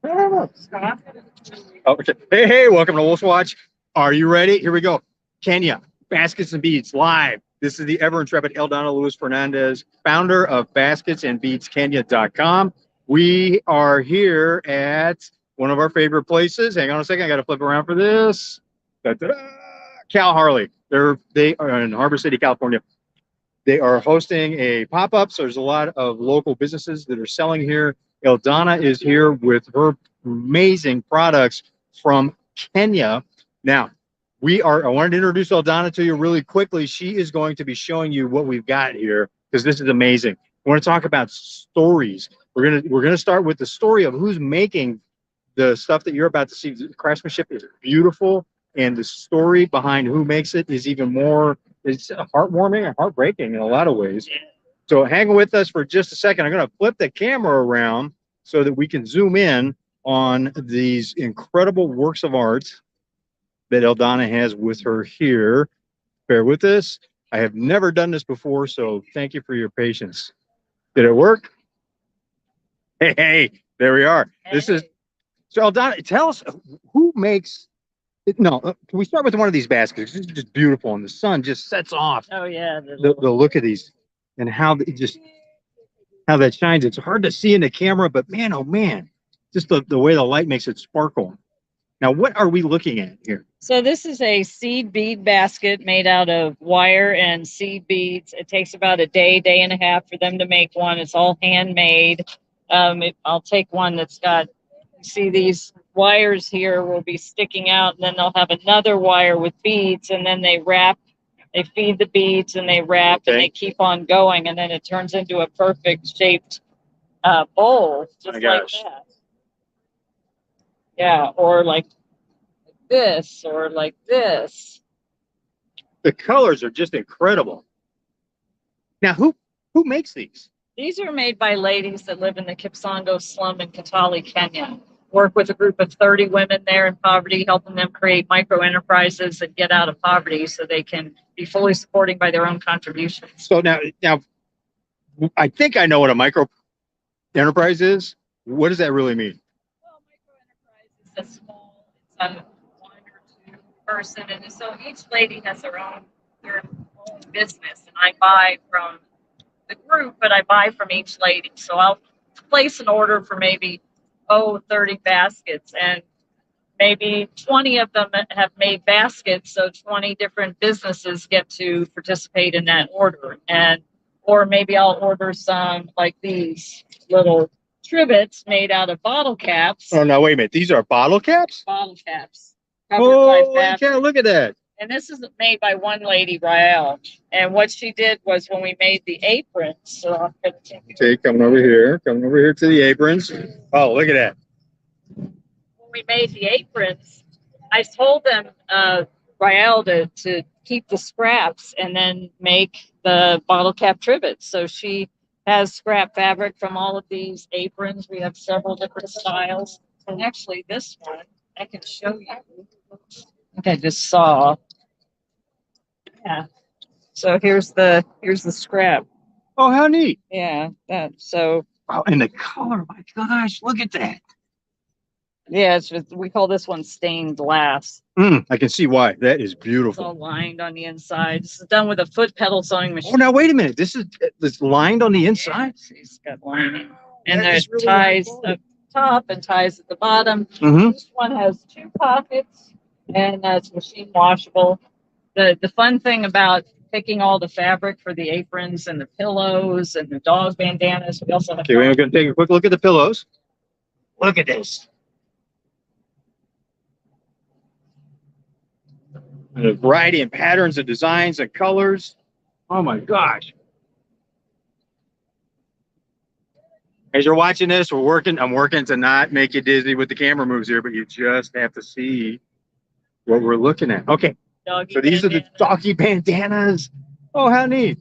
Oh, okay. Hey, welcome to Wolf's Watch. Are you ready? Here we go. Kenya, Baskets and Beads live. This is the ever intrepid Eldana Luis Fernandez, founder of basketsandbeadskenya.com. We are here at one of our favorite places. Hang on a second. I got to flip around for this. Da-da-da. Cal Harley. They are in Harbor City, California. They are hosting a pop-up, so there's a lot of local businesses that are selling here. Eldana is here with her amazing products from Kenya. Now, I wanted to introduce Eldana to you really quickly. She is going to be showing you what we've got here because this is amazing. We want to talk about stories. We're gonna start with the story of who's making the stuff that you're about to see. The craftsmanship is beautiful, and the story behind who makes it is even more. It's heartwarming and heartbreaking in a lot of ways. So hang with us for just a second. I'm going to flip the camera around so that we can zoom in on these incredible works of art that Eldana has with her here. Bear with us. I have never done this before, so thank you for your patience. Did it work? Hey, there we are. Hey. This is, so Eldana, tell us who makes. No, can we start with one of these baskets? It's just beautiful, and the sun just sets off. Oh yeah, the look of these, and how that shines. It's hard to see in the camera, but man, oh man, just the way the light makes it sparkle. Now, what are we looking at here? So this is a seed bead basket made out of wire and seed beads. It takes about a day and a half for them to make one. It's all handmade. I'll take one that's got. See, these wires here will be sticking out, and then they'll have another wire with beads, and then they feed the beads, and they wrap, okay. And they keep on going, and then it turns into a perfect shaped bowl, just like that. Yeah, or like this, or like this. The colors are just incredible. Now, who makes these? These are made by ladies that live in the Kipsongo slum in Kitale, Kenya. Work with a group of 30 women there in poverty, helping them create micro enterprises and get out of poverty so they can be fully supported by their own contributions. So now, I think I know what a micro enterprise is. What does that really mean? Well, micro enterprise is a small, it's a one or two person, and so each lady has their own business, and I buy from the group, but I buy from each lady. So I'll place an order for maybe 30 baskets, and maybe 20 of them have made baskets, so 20 different businesses get to participate in that order. Or maybe I'll order some like these little trivets made out of bottle caps. Oh, no, wait a minute. These are bottle caps? Bottle caps. Oh, look at that. And this is made by one lady, Rael. And what she did was when we made the aprons. So I'm going to take coming over here to the aprons. Oh, look at that. When we made the aprons, I told them, Rael, to keep the scraps and then make the bottle cap trivets. So she has scrap fabric from all of these aprons. We have several different styles. And actually, this one, I can show you. I think I just saw. Yeah. So here's the scrap. Oh, how neat. Yeah, so. Oh, and the color, my gosh, look at that. Yeah, we call this one stained glass. I can see why. That is beautiful. It's all lined on the inside. This is done with a foot pedal sewing machine. Oh, now wait a minute. This is lined on the inside? Yeah, it's got lining. And there's really ties up top and ties at the bottom. This one has 2 pockets, and it's machine washable. The fun thing about picking all the fabric for the aprons and the pillows and the dog bandanas, we also have. Okay, we're going to take a quick look at the pillows. Look at this. And a variety of patterns and designs and colors. Oh my gosh. As you're watching this, I'm working to not make you dizzy with the camera moves here, but you just have to see what we're looking at. Okay. So these are the doggy bandanas. Oh, how neat.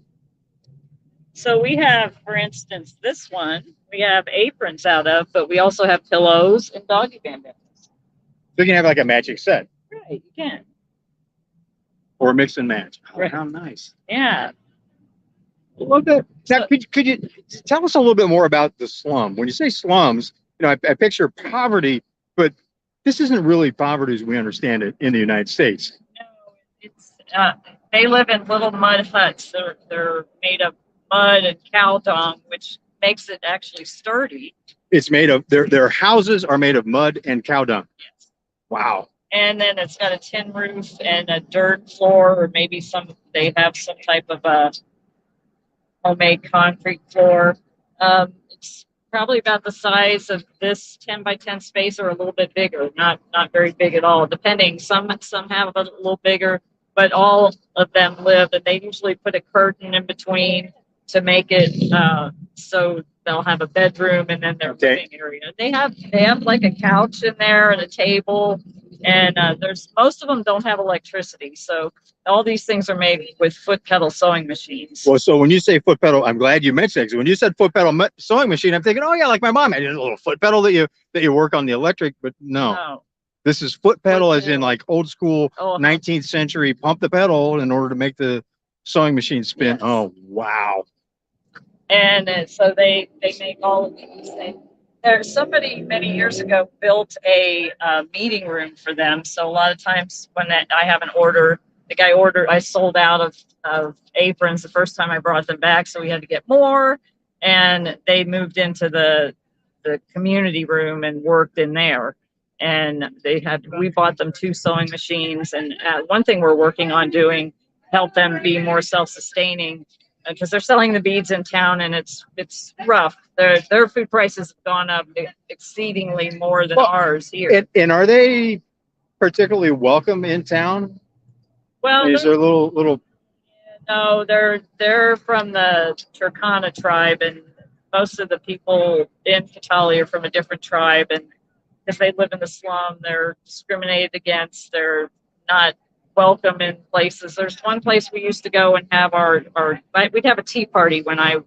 So we have, for instance, this one, we have aprons out of, but we also have pillows and doggy bandanas. So you can have like a matching set. Right, you can. Or mix and match. Oh, right. How nice. Yeah. Love that. Now, could you tell us a little bit more about the slum? When you say slums, I picture poverty, but this isn't really poverty as we understand it in the United States. No, it's they live in little mud huts. They're made of mud and cow dung, which makes it actually sturdy. It's made of their houses are made of mud and cow dung. Yes. Wow. And then it's got a tin roof and a dirt floor, or maybe they have some type of a homemade concrete floor. It's probably about the size of this 10 by 10 space, or a little bit bigger. Not very big at all, depending. Some have a little bigger, but all of them live, and they usually put a curtain in between to make it so they'll have a bedroom and then their living area. They have like a couch in there and a table, and most of them don't have electricity. So all these things are made with foot pedal sewing machines. Well, so when you say foot pedal, I'm glad you mentioned it, because when you said foot pedal sewing machine, I'm thinking, oh yeah, like my mom had a little foot pedal that you work on the electric, but no. This is foot pedal as in like old school 19th century, pump the pedal in order to make the sewing machine spin. Yes. Oh, wow. And so they make all of these things. There's somebody many years ago built a meeting room for them. So a lot of times when I have an order, I sold out of aprons the first time I brought them back. So we had to get more, and they moved into the community room and worked in there. And we bought them 2 sewing machines. And one thing we're working on doing, help them be more self-sustaining, because they're selling the beads in town, and it's rough. Their food prices have gone up exceedingly more than ours here. And are they particularly welcome in town? Well, is there a little? No, they're from the Turkana tribe, and most of the people in Katali are from a different tribe, and if they live in the slum, they're discriminated against. They're not welcome in places. There's one place we used to go and have we'd have a tea party when I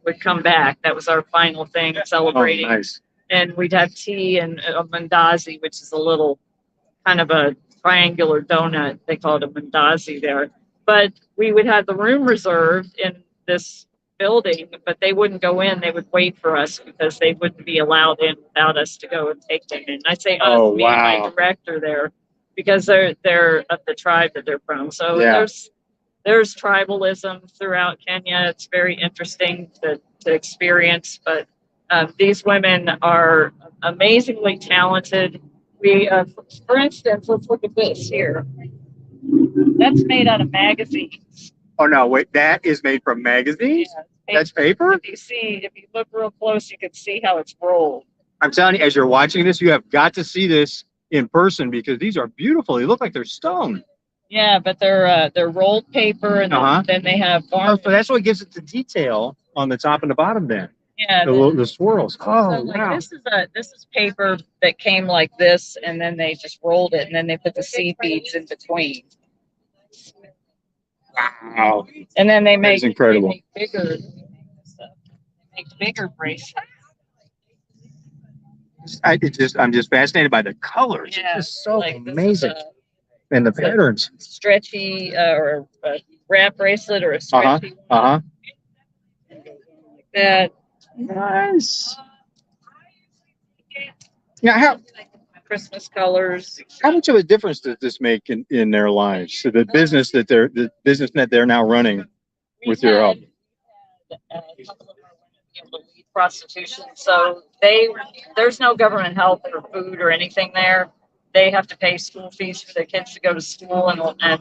would come back. That was our final thing, celebrating. Oh, nice. And we'd have tea and a mandazi, which is a little kind of a triangular donut. They call it a mandazi there. But we would have the room reserved in this building, but they wouldn't go in. They would wait for us because they wouldn't be allowed in without us to go and take them in. I say us, me and my director there, because they're of the tribe that they're from. So there's tribalism throughout Kenya. It's very interesting to experience. But these women are amazingly talented. For instance, let's look at this here. That's made out of magazines. Oh no! Wait, that is made from magazines. Yeah, that's paper. If you look real close, you can see how it's rolled. I'm telling you, as you're watching this, you have got to see this in person, because these are beautiful. They look like they're stone. Yeah, but they're rolled paper, and then they have varnish. Oh, so that's what gives it the detail on the top and the bottom. Then yeah, the swirls. Oh, so, wow. This is paper that came like this, and then they just rolled it, and then they put the seed beads in between. Wow! And then they make incredible. They make bigger bracelets. I'm just fascinated by the colors. Yeah, it's just so amazing. And the patterns. Stretchy or a wrap bracelet or a stretchy one. Like that. Nice. Yeah, Christmas colors. How much of a difference does this make in their lives? So the business that they're now running with your help. A couple of our women able to leave prostitution, so there's no government help for food or anything there. They have to pay school fees for their kids to go to school, and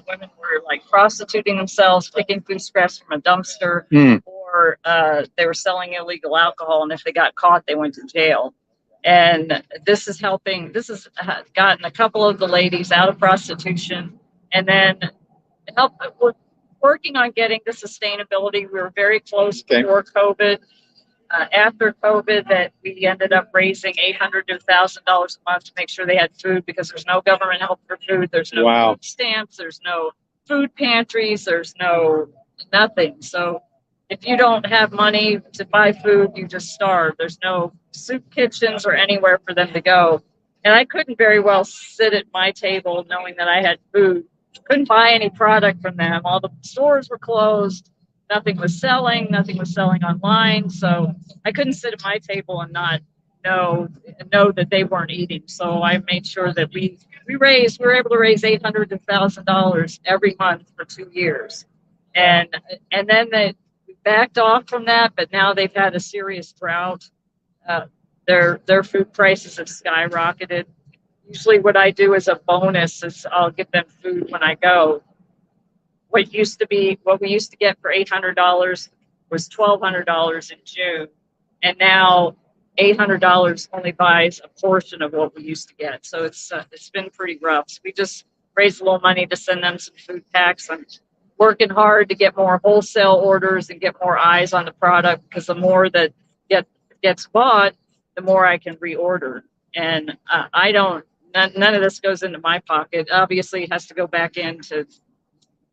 women were like prostituting themselves, picking food scraps from a dumpster, or they were selling illegal alcohol, and if they got caught, they went to jail. And this has gotten a couple of the ladies out of prostitution, and then we're working on getting the sustainability. We were very close before COVID. After COVID, that we ended up raising $800 to $1,000 a month to make sure they had food, because there's no government help for food. There's no food stamps. There's no food pantries. There's nothing. So if you don't have money to buy food, you just starve. There's no soup kitchens or anywhere for them to go. And I couldn't very well sit at my table knowing that I had food. Couldn't buy any product from them. All the stores were closed. Nothing was selling online. So I couldn't sit at my table and not know that they weren't eating. So I made sure that we were able to raise $800,000 every month for 2 years, and then they backed off from that, but now they've had a serious drought. Uh, their food prices have skyrocketed. Usually, what I do as a bonus is I'll give them food when I go. What we used to get for $800 was $1,200 in June, and now $800 only buys a portion of what we used to get. So it's been pretty rough. So we just raised a little money to send them some food packs. I'm working hard to get more wholesale orders and get more eyes on the product, because the more that gets bought, the more I can reorder. And I don't. None of this goes into my pocket. Obviously, it has to go back in to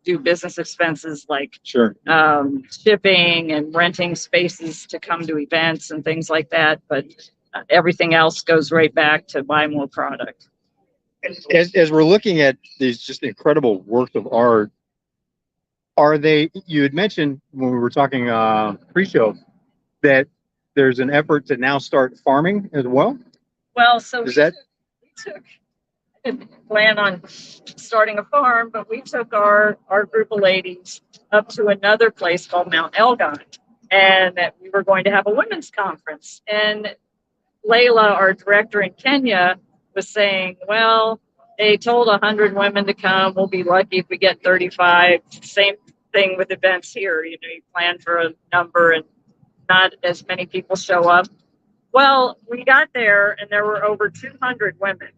do business expenses like Sure. Shipping and renting spaces to come to events and things like that. But everything else goes right back to buy more product. As we're looking at these just incredible works of art, you had mentioned when we were talking pre-show that there's an effort to now start farming as well? Well, so we took I didn't plan on starting a farm, but we took our group of ladies up to another place called Mount Elgon, and we were going to have a women's conference. And Layla, our director in Kenya, was saying, well, they told 100 women to come. We'll be lucky if we get 35. Same thing with events here. You plan for a number and not as many people show up. Well, we got there and there were over 200 women.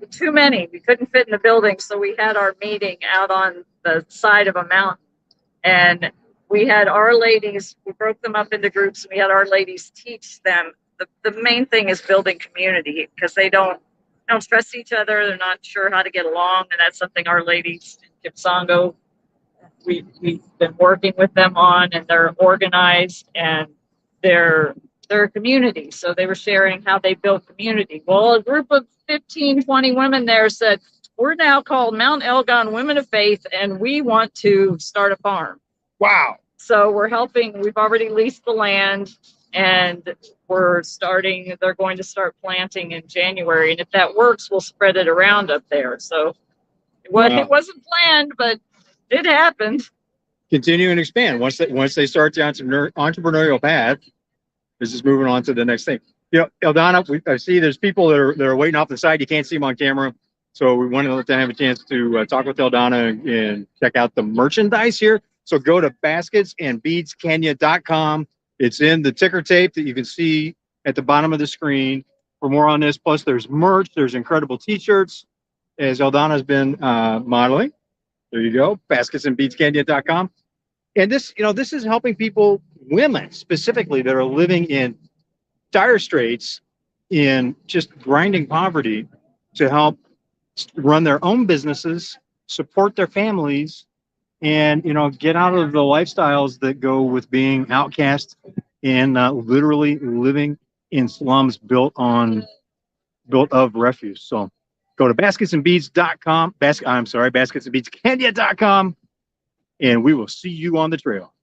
Too many. We couldn't fit in the building, so we had our meeting out on the side of a mountain. And we had our ladies, we broke them up into groups, and we had our ladies teach them. The main thing is building community, because they don't trust each other. They're not sure how to get along, and that's something our ladies in Kipsongo, we've been working with them on, and they're organized and they're a community. So they were sharing how they built community. Well, a group of 15, 20 women there said, we're now called Mount Elgon Women of Faith, and we want to start a farm. Wow. So we're helping. We've already leased the land, and they're going to start planting in January. And if that works, we'll spread it around up there. So it wasn't planned, but it happened. Continue and expand. Once they start the entrepreneurial path, this is moving on to the next thing. Eldana, I see there's people that are waiting off the side. You can't see them on camera. So we wanted to let them have a chance to talk with Eldana and check out the merchandise here. So go to basketsandbeadskenya.com. It's in the ticker tape that you can see at the bottom of the screen for more on this. Plus, there's merch. There's incredible T-shirts, as Eldana's been modeling. There you go, basketsandbeadskenya.com. And this is helping people, women specifically, that are living in dire straits, in just grinding poverty, to help run their own businesses, support their families, and get out of the lifestyles that go with being outcast and literally living in slums built of refuse. So go to basketsandbeads.com, basketsandbeadskenya.com, and we will see you on the trail.